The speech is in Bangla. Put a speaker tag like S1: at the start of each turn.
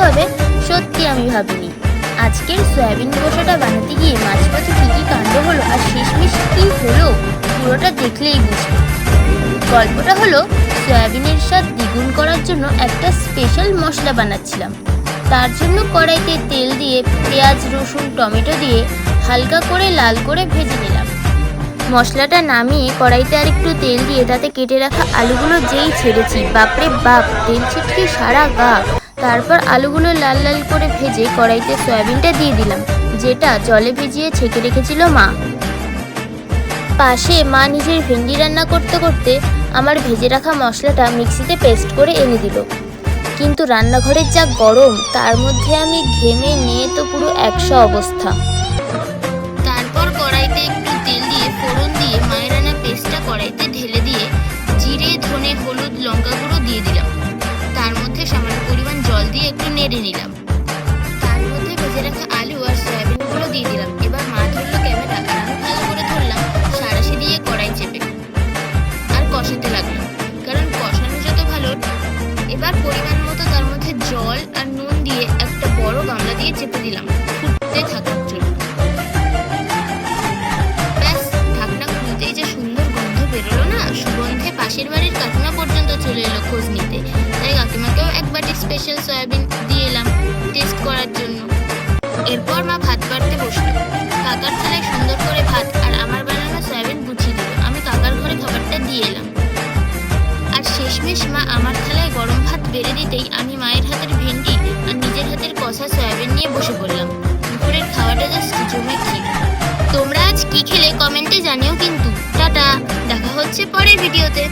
S1: হবে সত্যি আমি ভাবিনি। আজকের সয়াবিন কষাটা বানাতে গিয়ে মাঝপথে কী কী কাণ্ড হলো আর শেষমেশ কী হলো পুরোটা দেখলেই বুঝবে। গল্পটা হলো, সয়াবিনের স্বাদ দ্বিগুণ করার জন্য একটা স্পেশাল মশলা বানাচ্ছিলাম। তার জন্য কড়াইতে তেল দিয়ে পেঁয়াজ, রসুন, টমেটো দিয়ে হালকা করে লাল করে ভেজে নিলাম। মশলাটা নামিয়ে কড়াইতে আর একটু তেল দিয়ে তাতে কেটে রাখা আলুগুলো যেই ছেড়েছি, বাপরে বাপ, তেল ছিটকে সারা গা। তারপর আলুগুলো লাল লাল করে ভেজে কড়াইতে সয়াবিনটা দিয়ে দিলাম, যেটা জলে ভিজিয়ে ছেঁকে রেখেছিল মা। পাশে মা নিজের ভেন্ডি রান্না করতে করতে আমার ভেজে রাখা মশলাটা মিক্সিতে পেস্ট করে এনে দিল। কিন্তু রান্নাঘরের যা গরম, তার মধ্যে আমি ঘেমে নিয়ে তো পুরো 100 অবস্থা। তারপর কড়াইতে একটু তেল দিয়ে ফোড়ন দিয়ে মায়ের আনা পেস্টটা কড়াইতে ঢেলে দিয়ে জিরে, ধনে, হলুদ, লঙ্কা গুঁড়ো দিয়ে দিলাম। তার মধ্যে সামান্য পরিমাণ জল দিয়ে একটু নেড়ে নিলাম। তার মধ্যে ভেজে রাখা আলু আর সয়াবিনগুলো দিয়ে দিলাম। এবার মা ধরলো ক্যামেরা আর আমি ভালো করে ধরলাম সাঁড়াশি দিয়ে কড়াই চেপে আর কষাতে লাগলাম, কারণ কষানো যত ভালো। এবার পরিমাণ মতো তার মধ্যে জল আর নুন দিয়ে একটা বড় গামলা দিয়ে চেপে দিলাম ফুটতে থাকার জন্য। ব্যাস, ঢাকনা খুলতেই যে সুন্দর গন্ধ বেরোলো না, সুগন্ধে পাশের বাড়ির কাকিমা পর্যন্ত চলে এলো খোঁজ নিতে। তাই কাকিমাকেও এক বাটি স্পেশাল সয়াবিন দিয়ে এলাম টেস্ট করার জন্য। এরপর মা ভাত বাড়তে বসলো। কাকার থালায় সুন্দর করে ভাত আর আমার বানানো সয়াবিন গুছিয়ে দিল। আমি কাকার ঘরে খাবারটা দিয়ে এলাম। আর শেষমেশ মা আমার থালায় গরম ভাত বেড়ে দিতেই আমি মায়ের হাতের ভেন্ডি আর নিজের হাতের কষা সয়াবিন নিয়ে বসে পড়লাম। দুপুরের খাওয়াটা জাস্ট জমে ক্ষীর। তোমরা আজ কি খেলে কমেন্টে জানিও কিন্তু। টাটা, দেখা হচ্ছে পরের ভিডিওতে।